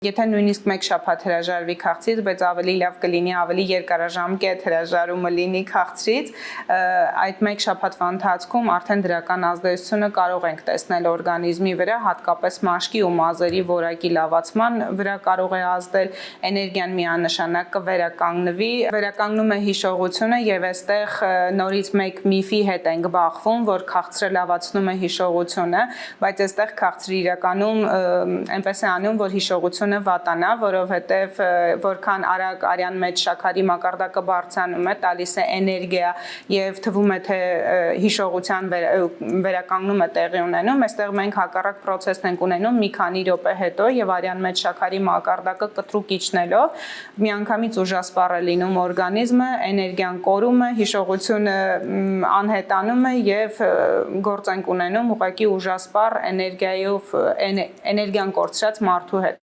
Եթե նույնիսկ մեկ շաբաթ հրաժարվի քաղցրից, բայց ավելի լավ կլինի ավելի երկարաժամկետ հրաժարումը լինի քաղցրից, այդ մեկ շաբաթվա ընթացքում արդեն դրական ազդեցությունը կարող ենք տեսնել օրգանիզմի վրա, հատկապես մաշկի ու մազերի որակի լավացման վրա կարող է ազդել, էներգիան միանշանակ կվերականգնվի, վերականգնում է հիշողությունը եւ այստեղ նորից մեկ միֆի հետ ենք բախվում, որ քաղցրը լավացնում է հիշողությունը, բայց այստեղ քաղցրը իրականում այնպես է անում, որ հիշողությունը վատանա, որովհետև որքան արագ արյան մեջ շաքարի մակարդակը բարձրանում է, տալիս է էներգիա եւ թվում է թե հիշողության վերականգնումը տեղի ունենում, այստեղ մենք հակառակ process-ն ենք ունենում մի քանի րոպե հետո եւ արյան մեջ շաքարի մակարդակը կտրուկ իջնելով միանգամից ուժասպառ է լինում օրգանիզմը, էներգիան կորում է, հիշողությունը անհետանում է եւ գործ ենք ունենում ուղղակի ուժասպառ էներգիայով էներգիան կորցրած մարդու հետ